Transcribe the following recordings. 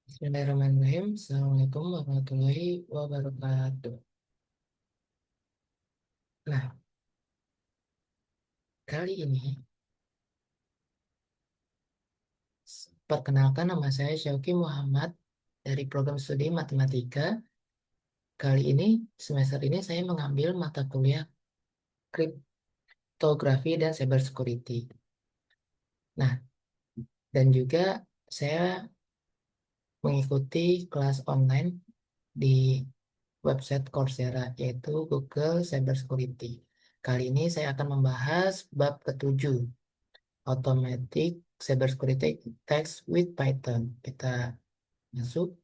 Bismillahirrahmanirrahim. Assalamualaikum warahmatullahi wabarakatuh. Nah, kali ini perkenalkan nama saya Syauki Muhammad dari program studi Matematika. Kali ini, semester ini saya mengambil mata kuliah kriptografi dan cybersecurity. Nah, dan juga saya mengikuti kelas online di website Coursera, yaitu Google Cybersecurity. Kali ini saya akan membahas bab ketujuh, Automatic Cybersecurity Text with Python. Kita masuk.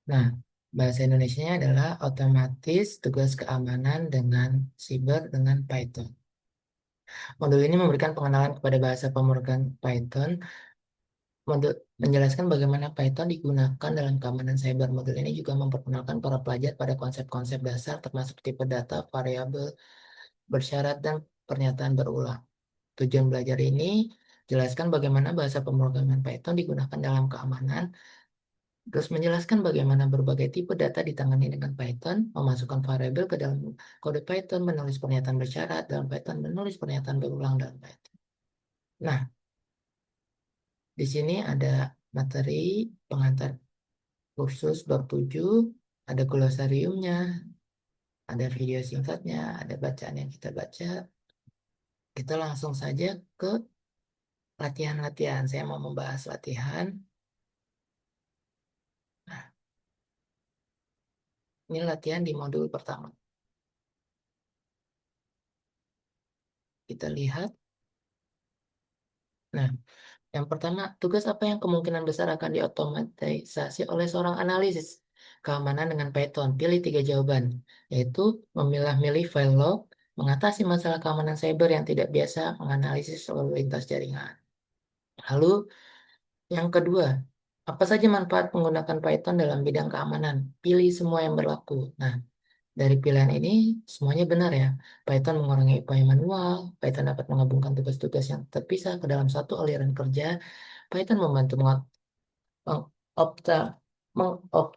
Nah, bahasa Indonesianya adalah otomatis tugas keamanan dengan siber dengan Python. Modul ini memberikan pengenalan kepada bahasa pemrograman Python. Modul menjelaskan bagaimana Python digunakan dalam keamanan cyber. Modul ini juga memperkenalkan para pelajar pada konsep-konsep dasar termasuk tipe data, variabel, bersyarat, dan pernyataan berulang. Tujuan belajar ini jelaskan bagaimana bahasa pemrograman Python digunakan dalam keamanan, terus menjelaskan bagaimana berbagai tipe data ditangani dengan Python, memasukkan variabel ke dalam kode Python, menulis pernyataan bersyarat dalam Python, menulis pernyataan berulang dalam Python. Nah, di sini ada materi pengantar kursus bab 7, ada glosariumnya, ada video singkatnya, ada bacaan yang kita baca. Kita langsung saja ke latihan-latihan. Saya mau membahas latihan. Nah, ini latihan di modul pertama. Kita lihat. Nah, yang pertama, tugas apa yang kemungkinan besar akan diotomatisasi oleh seorang analisis keamanan dengan Python? Pilih tiga jawaban, yaitu memilah-milih file log, mengatasi masalah keamanan cyber yang tidak biasa, menganalisis lalu lintas jaringan. Lalu, yang kedua, apa saja manfaat menggunakan Python dalam bidang keamanan? Pilih semua yang berlaku. Nah, dari pilihan ini semuanya benar ya. Python mengurangi upaya manual, Python dapat menggabungkan tugas-tugas yang terpisah ke dalam satu aliran kerja, Python membantu mengopta- mengop-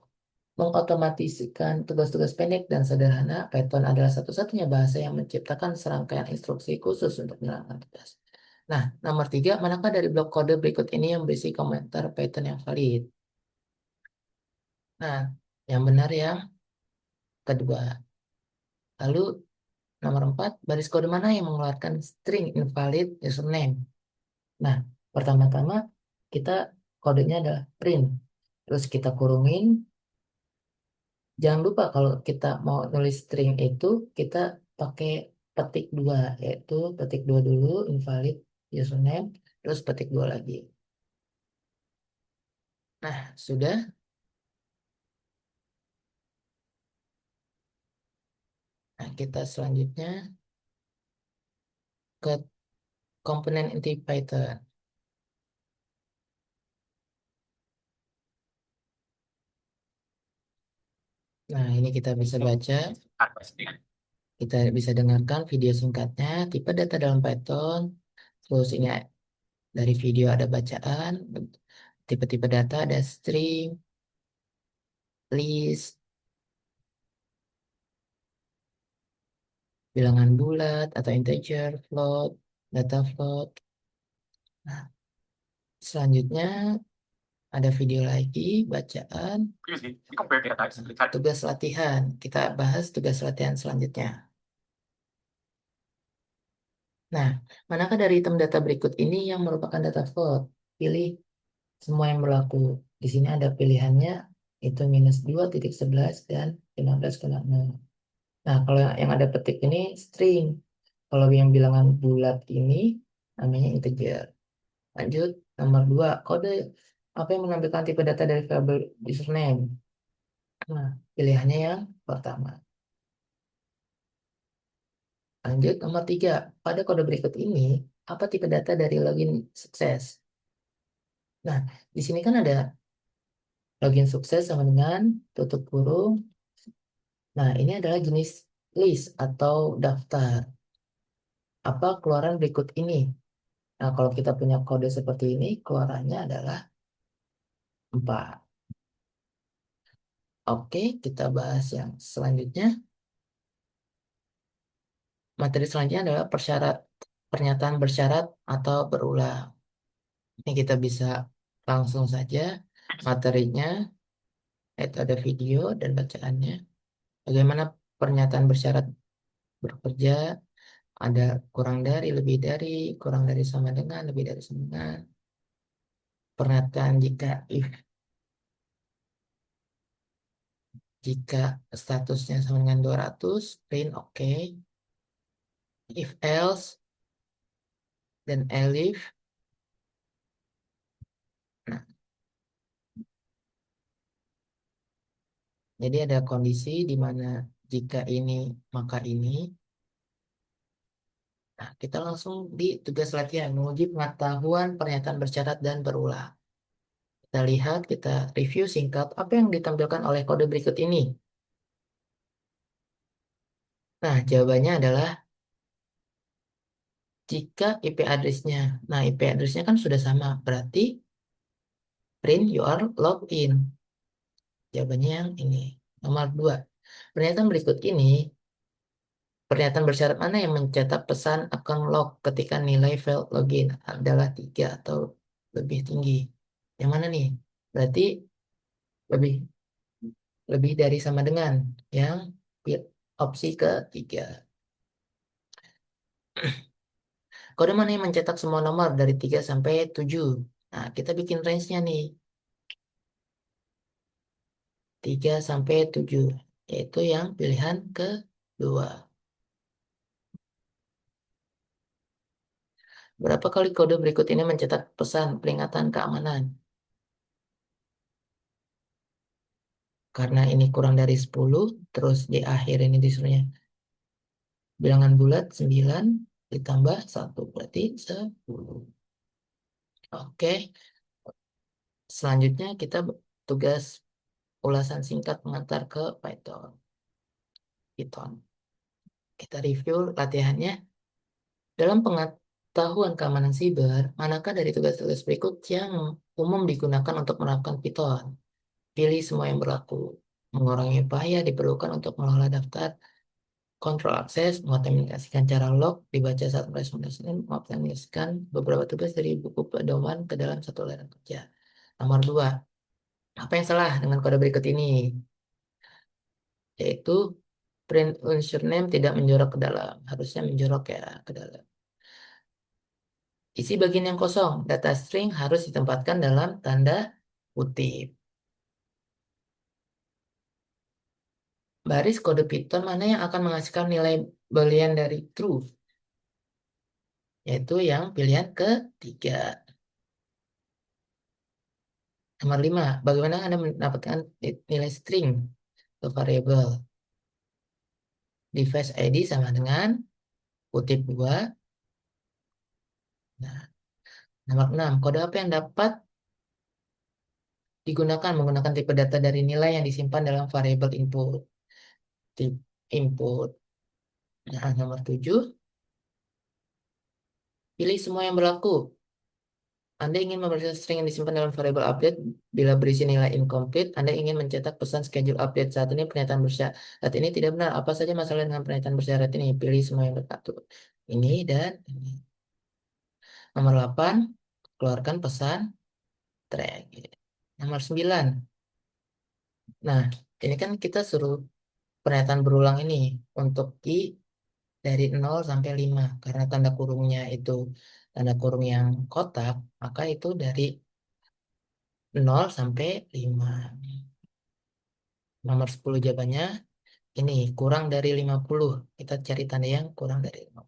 mengotomatiskan tugas-tugas pendek dan sederhana. Python adalah satu-satunya bahasa yang menciptakan serangkaian instruksi khusus untuk menjalankan tugas. Nah, nomor tiga, manakah dari blok kode berikut ini yang berisi komentar Python yang valid? Nah, yang benar yang kedua. Lalu nomor 4, baris kode mana yang mengeluarkan string invalid username? Nah, pertama-tama kita kodenya adalah print. Terus kita kurungin. Jangan lupa kalau kita mau nulis string itu, kita pakai petik dua, yaitu petik dua dulu, invalid username, terus petik dua lagi. Nah, sudah. Nah, kita selanjutnya ke komponen inti Python. Nah, ini kita bisa baca. Kita bisa dengarkan video singkatnya, tipe data dalam Python. Terus ini dari video ada bacaan, tipe-tipe data ada string, list, bilangan bulat atau integer, float, data float. Nah, selanjutnya ada video lagi, bacaan, tugas latihan. Kita bahas tugas latihan selanjutnya. Nah, manakah dari item data berikut ini yang merupakan data float? Pilih semua yang berlaku. Di sini ada pilihannya, itu -2,11 dan 15,0. Nah, kalau yang ada petik ini string. Kalau yang bilangan bulat ini namanya integer. Lanjut, nomor 2, kode apa yang menampilkan tipe data dari variabel username? Nah, pilihannya yang pertama. Lanjut, nomor 3, pada kode berikut ini, apa tipe data dari login sukses? Nah, di sini kan ada login sukses sama dengan tutup kurung. Nah, ini adalah jenis list atau daftar. Apa keluaran berikut ini? Nah, kalau kita punya kode seperti ini, keluarannya adalah 4. Oke, kita bahas yang selanjutnya. Materi selanjutnya adalah pernyataan bersyarat atau berulang. Ini kita bisa langsung saja materinya, itu ada video dan bacaannya. Bagaimana pernyataan bersyarat bekerja, ada kurang dari, sama dengan, lebih dari sama dengan. Pernyataan jika statusnya sama dengan 200, print oke. If else, dan elif. Nah, jadi ada kondisi di mana jika ini maka ini. Nah, kita langsung di tugas latihan menguji pengetahuan pernyataan bersyarat dan berulang. Kita lihat, kita review singkat apa yang ditampilkan oleh kode berikut ini. Nah, jawabannya adalah jika IP address-nya. Nah, IP address-nya kan sudah sama, berarti print you are logged in. Jawabannya yang ini. Nomor 2. Pernyataan berikut ini, pernyataan bersyarat mana yang mencetak pesan akan log ketika nilai failed login adalah 3 atau lebih tinggi. Yang mana nih? Berarti lebih lebih dari sama dengan yang opsi ketiga. Kode mana yang mencetak semua nomor dari 3 sampai 7? Nah, kita bikin range-nya nih. 3 sampai 7, yaitu yang pilihan kedua. Berapa kali kode berikut ini mencetak pesan peringatan keamanan? Karena ini kurang dari 10, terus di akhir ini disuruhnya bilangan bulat 9 ditambah 1, berarti 10. Oke, selanjutnya kita tugas ulasan singkat mengantar ke Python. Python. Kita review latihannya. Dalam pengetahuan keamanan siber, manakah dari tugas-tugas berikut yang umum digunakan untuk menerapkan Python? Pilih semua yang berlaku. Mengurangi bahaya diperlukan untuk mengelola daftar, kontrol akses, mengautomatisasikan cara log, dibaca saat merespons, mengoptimalkan beberapa tugas dari buku pedoman ke dalam satu layar kerja. Nomor 2. Apa yang salah dengan kode berikut ini? Yaitu print username tidak menjorok ke dalam. Harusnya menjorok ya ke dalam. Isi bagian yang kosong. Data string harus ditempatkan dalam tanda kutip. Baris kode Python mana yang akan menghasilkan nilai boolean dari true? Yaitu yang pilihan ketiga. Nomor 5. Bagaimana Anda mendapatkan nilai string ke variabel? Device ID sama dengan kutip 2. Nah, nomor 6. Kode apa yang dapat digunakan menggunakan tipe data dari nilai yang disimpan dalam variabel input? Tip input. Nah, nomor 7. Pilih semua yang berlaku. Anda ingin memeriksa string yang disimpan dalam variabel update bila berisi nilai incomplete. Anda ingin mencetak pesan schedule update. Saat ini pernyataan bersyarat ini tidak benar. Apa saja masalah dengan pernyataan bersyarat ini? Pilih semua yang berlaku. Ini dan ini. Nomor 8. Keluarkan pesan track. Nomor 9. Nah, ini kan kita suruh pernyataan berulang ini untuk i dari 0 sampai 5. Karena tanda kurungnya itu tanda kurung yang kotak, maka itu dari 0 sampai 5. Nomor 10 jawabannya ini kurang dari 50. Kita cari tanda yang kurang dari 50.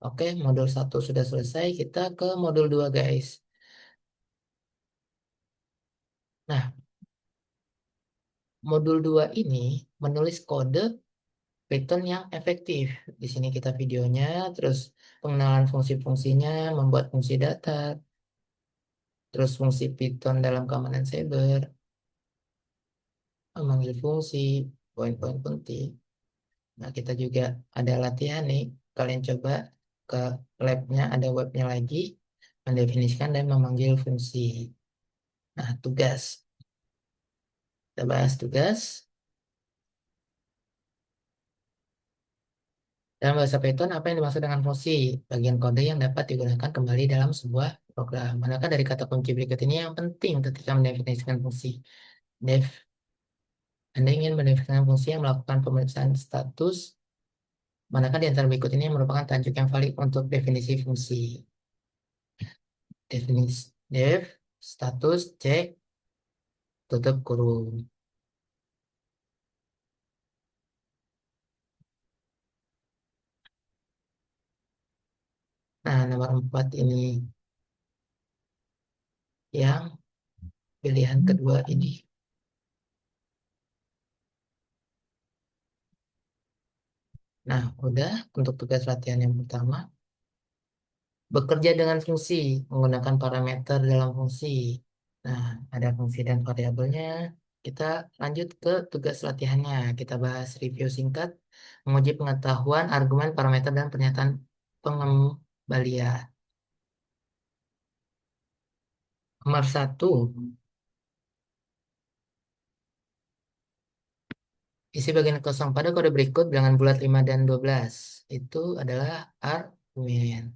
Oke, modul 1 sudah selesai. Kita ke modul 2 guys. Nah, modul 2 ini menulis kode Python yang efektif. Di sini kita videonya, terus pengenalan fungsi-fungsinya, membuat fungsi data, terus fungsi Python dalam keamanan cyber, memanggil fungsi, poin-poin penting. Nah, kita juga ada latihan nih. Kalian coba ke labnya, ada webnya lagi, mendefinisikan dan memanggil fungsi. Nah, tugas. Kita bahas tugas. Dalam bahasa Python, apa yang dimaksud dengan fungsi? Bagian kode yang dapat digunakan kembali dalam sebuah program. Manakah dari kata kunci berikut ini yang penting ketika mendefinisikan fungsi? Def, Anda ingin mendefinisikan fungsi yang melakukan pemeriksaan status. Manakah di antara berikut ini yang merupakan tajuk yang valid untuk definisi fungsi? Definisi def, status, cek, tutup kurung. Nah, nomor 4 ini yang pilihan kedua ini. Nah, udah untuk tugas latihan yang pertama. Bekerja dengan fungsi, menggunakan parameter dalam fungsi. Nah, ada fungsi dan variabelnya. Kita lanjut ke tugas latihannya. Kita bahas review singkat, menguji pengetahuan, argumen, parameter, dan pernyataan pengembalian. Nomor satu, isi bagian kosong pada kode berikut bilangan bulat 5 dan 12. Itu adalah argumen.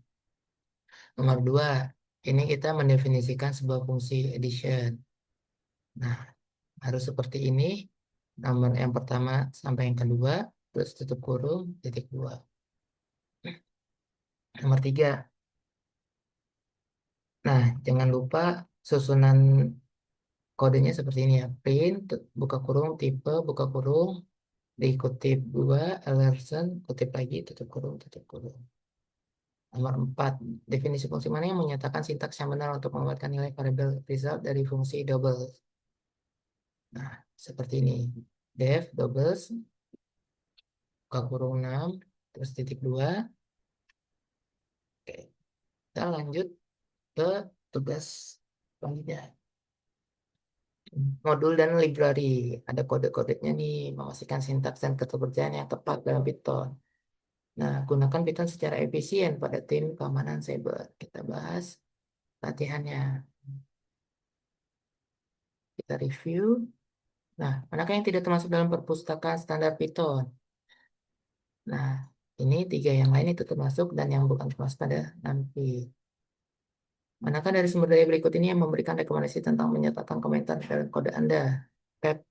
Nomor dua, ini kita mendefinisikan sebuah fungsi addition. Nah, harus seperti ini. Nomor yang pertama sampai yang kedua, terus tutup kurung, titik dua. Nomor tiga. Nah, jangan lupa susunan kodenya seperti ini ya. Print, buka kurung, tipe, buka kurung, dikutip dua, alerson, kutip lagi, tutup kurung, tutup kurung. Nomor empat, definisi fungsi mana yang menyatakan sintaks yang benar untuk mengeluarkan nilai variabel result dari fungsi double. Nah, seperti ini. Def, doubles, buka kurung 6, terus titik dua. Oke, kita lanjut ke tugas selanjutnya. Modul dan library. Ada kode-kodenya nih, memastikan sintaks dan keterberdayaan yang tepat dalam Python. Nah, gunakan Python secara efisien pada tim keamanan cyber. Kita bahas latihannya. Kita review. Nah, manakah yang tidak termasuk dalam perpustakaan standar Python? Nah, ini tiga yang lain itu termasuk dan yang bukan termasuk pada nanti. Manakah dari sumber daya berikut ini yang memberikan rekomendasi tentang menyatakan komentar dalam kode Anda? Pep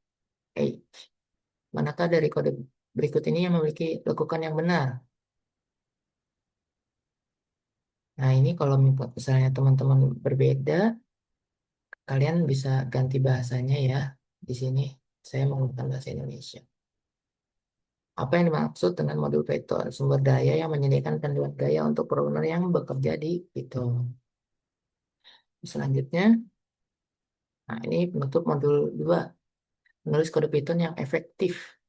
H. Manakah dari kode berikut ini yang memiliki lekukan yang benar? Nah, ini kalau misalnya teman-teman berbeda, kalian bisa ganti bahasanya ya. Di sini saya menggunakan bahasa Indonesia. Apa yang dimaksud dengan modul Python? Sumber daya yang menyediakan panduan gaya untuk programmer yang bekerja di Python. Selanjutnya, nah ini penutup modul 2. Menulis kode Python yang efektif.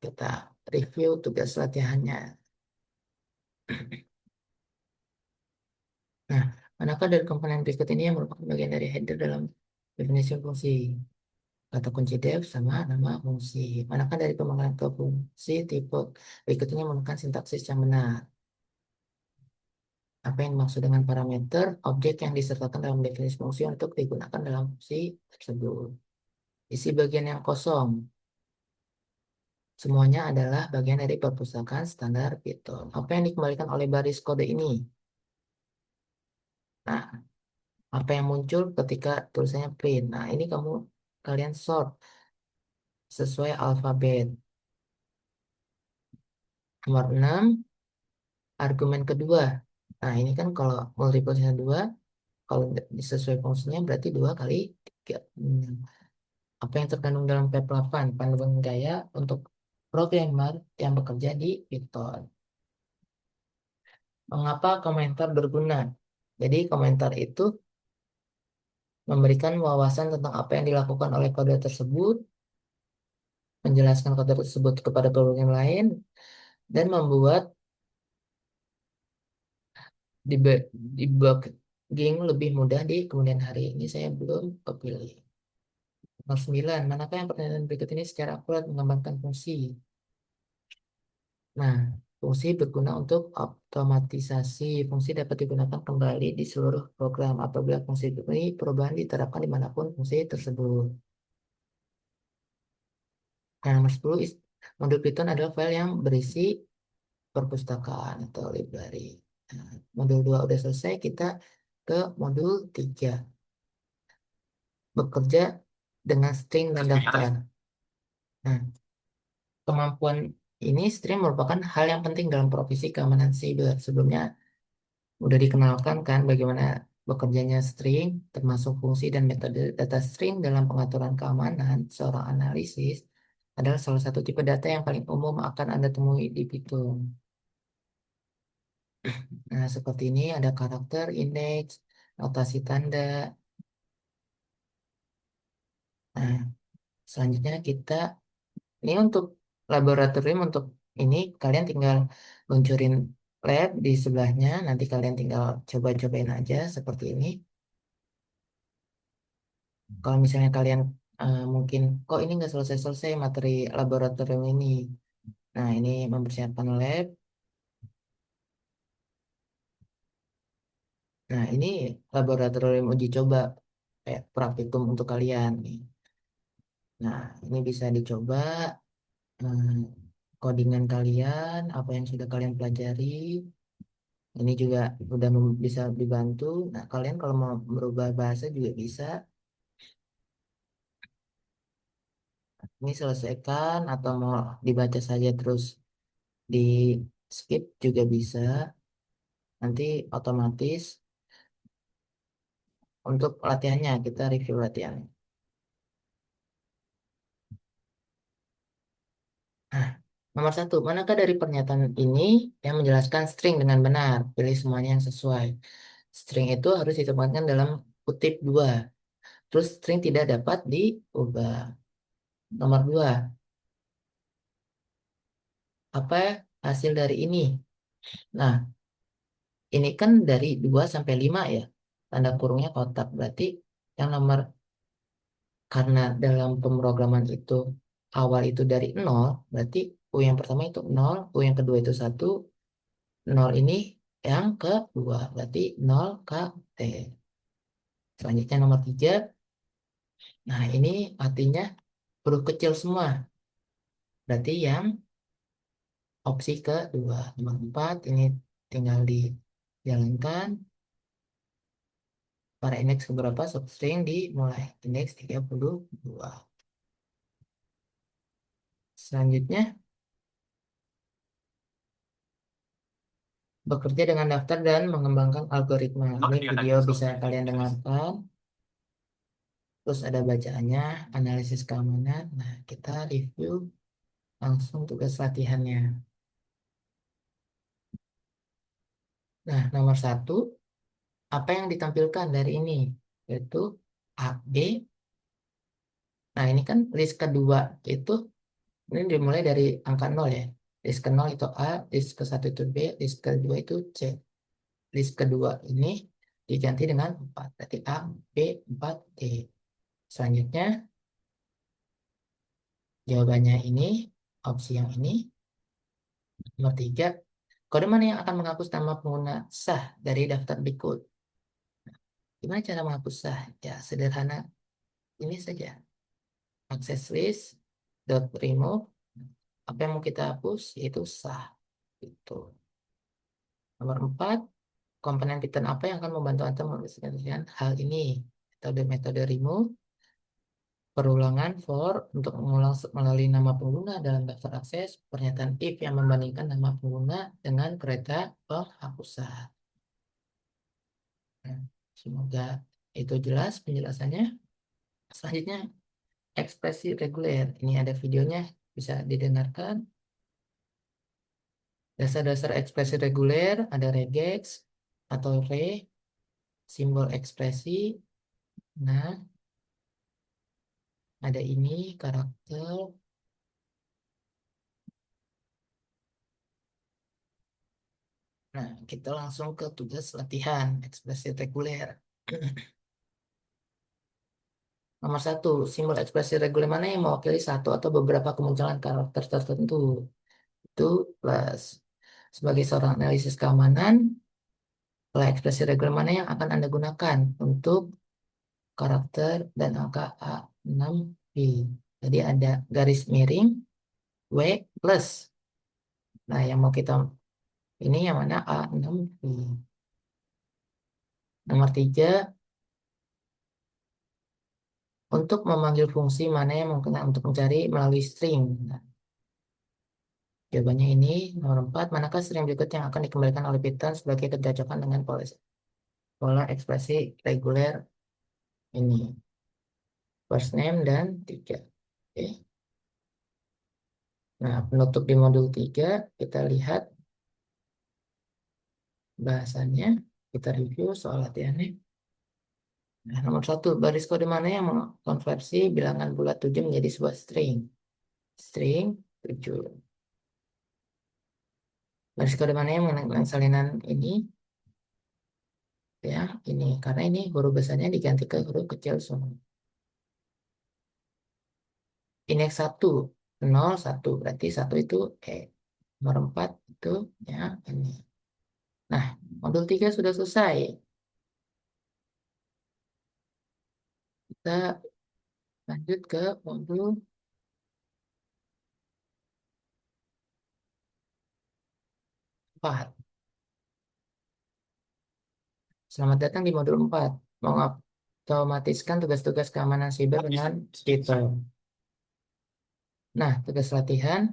Kita review tugas latihannya. Nah, manakah dari komponen berikut ini yang merupakan bagian dari header dalam definisi fungsi? Kata kunci def sama nama fungsi. Manakah dari pemanggilan ke fungsi tipe berikut ini menggunakan sintaksis yang benar? Apa yang dimaksud dengan parameter? Objek yang disertakan dalam definisi fungsi untuk digunakan dalam fungsi tersebut. Isi bagian yang kosong. Semuanya adalah bagian dari perpustakaan standar Python. Apa yang dikembalikan oleh baris kode ini? Nah, apa yang muncul ketika tulisannya print? Nah, ini kalian sort sesuai alfabet. Nomor 6, argumen kedua. Nah, ini kan kalau multiplisnya 2, kalau sesuai fungsinya berarti 2 kali 3. Apa yang terkandung dalam PEP 8? Panduan gaya untuk programmer yang bekerja di Python. Mengapa komentar berguna? Jadi komentar itu memberikan wawasan tentang apa yang dilakukan oleh kode tersebut, menjelaskan kode tersebut kepada program lain, dan membuat debugging lebih mudah di kemudian hari. Ini saya belum kepilih. Nomor 9, manakah yang pertanyaan berikut ini secara akurat mengembangkan fungsi? Nah, fungsi berguna untuk otomatisasi. Fungsi dapat digunakan kembali di seluruh program apabila fungsi ini perubahan diterapkan dimanapun fungsi tersebut. Nah, nomor 10, modul Python adalah file yang berisi perpustakaan atau library. Nah, modul 2 udah selesai, kita ke modul 3. Bekerja dengan string dan daftar. Nah, kemampuan ini string merupakan hal yang penting dalam profesi keamanan siber. Sebelumnya udah dikenalkan kan bagaimana bekerjanya string, termasuk fungsi dan metode data string dalam pengaturan keamanan. Seorang analisis adalah salah satu tipe data yang paling umum akan Anda temui di Python. Nah, seperti ini ada karakter, indeks, notasi tanda. Nah, selanjutnya kita ini untuk laboratorium untuk ini kalian tinggal luncurin lab di sebelahnya. Nanti kalian tinggal coba-cobain aja seperti ini. Kalau misalnya kalian mungkin kok ini nggak selesai-selesai materi laboratorium ini. Nah, ini mempersiapkan lab. Nah, ini laboratorium uji coba kayak praktikum untuk kalian nih. Nah, ini bisa dicoba codingan kalian, apa yang sudah kalian pelajari. Ini juga udah bisa dibantu. Nah, kalian kalau mau merubah bahasa juga bisa. Ini selesaikan atau mau dibaca saja terus di skip juga bisa. Nanti otomatis untuk latihannya kita review latihan. Nah, nomor satu, manakah dari pernyataan ini yang menjelaskan string dengan benar? Pilih semuanya yang sesuai. String itu harus ditempatkan dalam kutip dua. Terus string tidak dapat diubah. Nomor dua, apa hasil dari ini? Nah, ini kan dari 2 sampai 5 ya. Tanda kurungnya kotak. Berarti yang nomor, karena dalam pemrograman itu awal itu dari nol, berarti U yang pertama itu nol, U yang kedua itu satu, nol ini yang kedua, berarti 0 KT. Selanjutnya nomor 3, nah ini artinya huruf kecil semua. Berarti yang opsi kedua. Nomor 4 ini tinggal dijalankan. Pada indeks beberapa substring dimulai. Indeks 32. Selanjutnya, bekerja dengan daftar dan mengembangkan algoritma. Ini video bisa kalian dengarkan. Terus ada bacaannya, analisis keamanan. Nah, kita review langsung tugas latihannya. Nah, nomor satu, apa yang ditampilkan dari ini? Yaitu A, B. Nah, ini kan list kedua itu, ini dimulai dari angka 0 ya. List ke 0 itu A, list ke satu itu B, list kedua itu C. List kedua ini diganti dengan 4. Berarti A, B, 4, D. Selanjutnya, jawabannya ini, opsi yang ini. Nomor 3, kode mana yang akan menghapus nama pengguna sah dari daftar berikut? Gimana cara menghapus sah? Ya, sederhana. Ini saja. Access list, dot remove. Apa yang mau kita hapus? Yaitu sah. Itu. Nomor 4, komponen Python apa yang akan membantu Anda menyelesaikan hal ini? Metode remove. Perulangan for untuk mengulang melalui nama pengguna dalam daftar akses, pernyataan if yang membandingkan nama pengguna dengan kereta penghapusan. Nah, semoga itu jelas penjelasannya. Selanjutnya, ekspresi reguler. Ini ada videonya, bisa didengarkan. Dasar-dasar ekspresi reguler, ada regex atau re, simbol ekspresi. Nah, ada ini karakter. Nah, kita langsung ke tugas latihan ekspresi reguler. Nomor satu, simbol ekspresi reguler mana yang mewakili satu atau beberapa kemunculan karakter tertentu. itu plus. Sebagai seorang analisis keamanan, pola ekspresi reguler mana yang akan Anda gunakan untuk karakter dan angka A6B. Jadi ada garis miring W plus. Nah, yang mau kita ini yang mana A6B. Nomor 3, untuk memanggil fungsi mana yang mungkin untuk mencari melalui string. Nah, jawabannya ini. Nomor 4, manakah string berikut yang akan dikembalikan oleh Python sebagai kecocokan dengan pola ekspresi reguler ini. First name dan 3. Oke. Nah, penutup di modul 3, kita lihat bahasannya. Kita review soal latihannya. Nah, nomor 1, baris kode mana yang mengkonversi bilangan bulat 7 menjadi sebuah string? String 7. Baris kode mana yang mengenai salinan ini? Ya, ini. Karena ini huruf besarnya diganti ke huruf kecil semua. Indeks 1, 0, 1. Berarti 1 itu E. Nomor 4 itu ya ini. Nah, modul 3 sudah selesai. Kita lanjut ke modul 4. Selamat datang di modul 4. Mengotomatiskan tugas-tugas keamanan siber dengan Python. Nah, tugas latihan.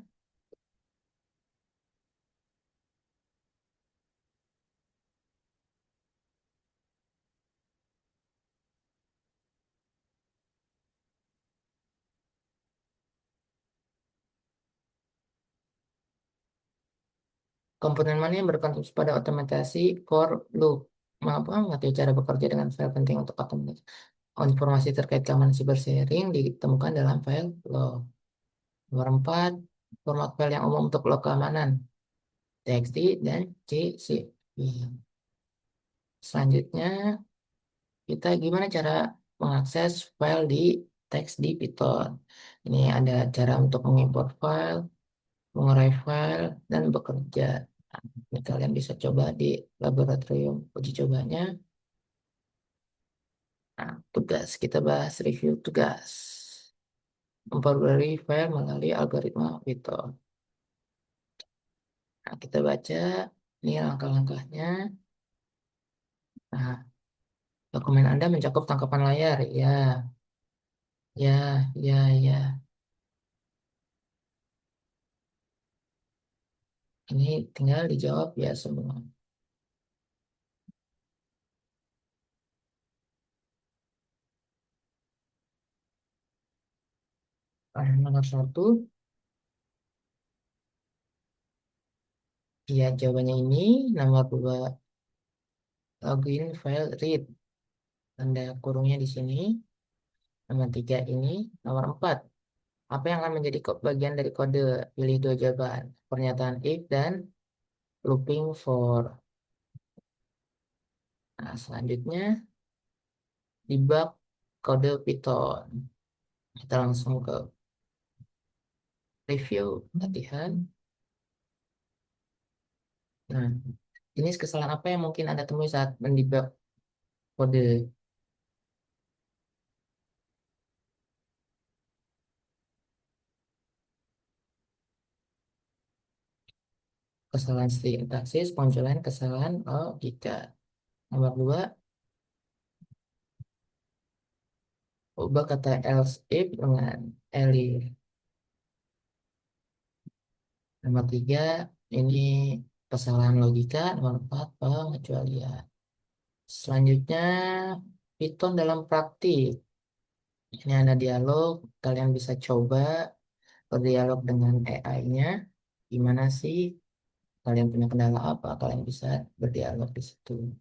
Komponen mana yang berkontribusi pada otomatisasi for loop? Mampu mengerti cara bekerja dengan file penting untuk otomatis. Informasi terkait keamanan cyber sharing ditemukan dalam file log. Nomor 4, format file yang umum untuk log keamanan. TXT dan CSV. Selanjutnya, kita gimana cara mengakses file di teks di Python. Ini ada cara untuk mengimport file, mengurai file, dan bekerja. Ini kalian bisa coba di laboratorium uji cobanya. Nah, tugas kita bahas review tugas. Memperbarui file melalui algoritma Python. Nah, kita baca ini langkah-langkahnya. Nah, dokumen Anda mencakup tangkapan layar. Ya, ya, ya, ya. Ini tinggal dijawab ya semua. Nomor 1, ya jawabannya ini. Nomor 2, login file read. Tanda kurungnya di sini. Nomor 3 ini. Nomor 4, apa yang akan menjadi bagian dari kode? Pilih dua jawaban. Pernyataan if dan looping for. Nah, selanjutnya debug kode Python. Kita langsung ke review latihan. Nah, jenis kesalahan apa yang mungkin Anda temui saat mendebug kode? Kesalahan sintaksis, pengecualian kesalahan logika. Nomor 2, ubah kata else if dengan elif. Nomor 3, ini kesalahan logika. Nomor 4, pengecualian. Selanjutnya, Python dalam praktik. Ini ada dialog, kalian bisa coba berdialog dengan AI-nya. Gimana sih? Kalian punya kendala apa? Kalian bisa berdialog di situ.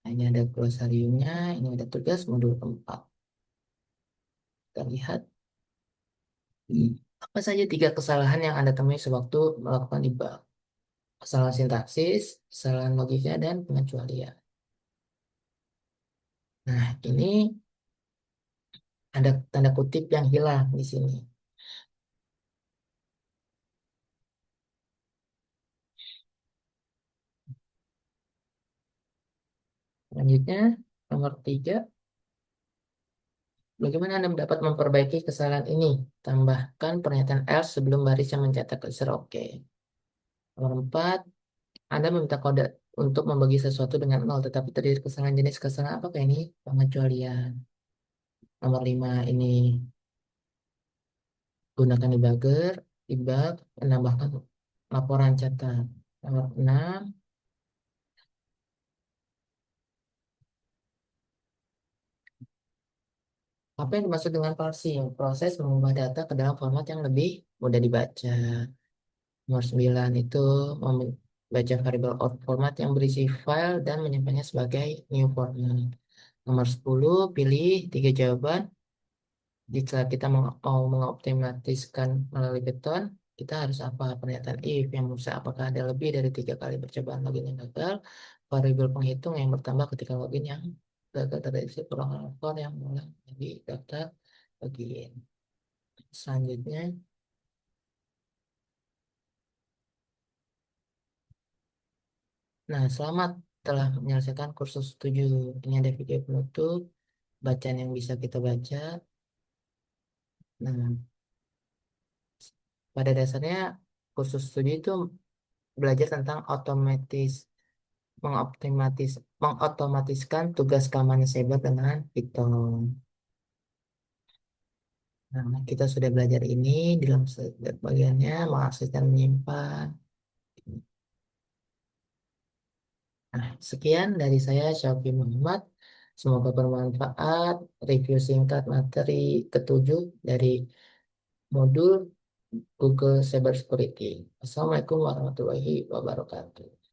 Nah, ini ada glosariumnya, ini ada tugas modul keempat. Kita lihat apa saja 3 kesalahan yang Anda temui sewaktu melakukan debug. Kesalahan sintaksis, kesalahan logika, dan pengecualian. Nah, ini ada tanda kutip yang hilang di sini. Selanjutnya, nomor 3, bagaimana Anda dapat memperbaiki kesalahan ini? Tambahkan pernyataan else sebelum baris yang mencetak cursor oke. Nomor 4, Anda meminta kode untuk membagi sesuatu dengan nol, tetapi terdiri kesalahan jenis kesalahan apakah ini? Pengecualian. Nomor 5 ini gunakan debugger, debug, menambahkan laporan catat. Nomor 6, apa yang dimaksud dengan parsing? Proses mengubah data ke dalam format yang lebih mudah dibaca. Nomor 9 itu membaca variabel out format yang berisi file dan menyimpangnya sebagai new format. Nomor 10, pilih 3 jawaban. Jika kita mau mengoptimalkan melalui beton, kita harus apa? Pernyataan if yang berusaha apakah ada lebih dari 3 kali percobaan login yang gagal, variabel penghitung yang bertambah ketika login yang gagal terdeteksi perulangan lapor yang mengulang jadi daftar login. Selanjutnya, nah selamat telah menyelesaikan kursus 7. Ini ada video penutup, bacaan yang bisa kita baca. Nah, pada dasarnya kursus 7 itu belajar tentang mengotomatiskan tugas keamanan cyber dengan Python. Nah, kita sudah belajar ini dalam setiap bagiannya, mengakses dan menyimpan. Nah, sekian dari saya, Syauqi Muhammad. Semoga bermanfaat. Review singkat materi ketujuh dari modul Google Cyber Security. Assalamualaikum warahmatullahi wabarakatuh.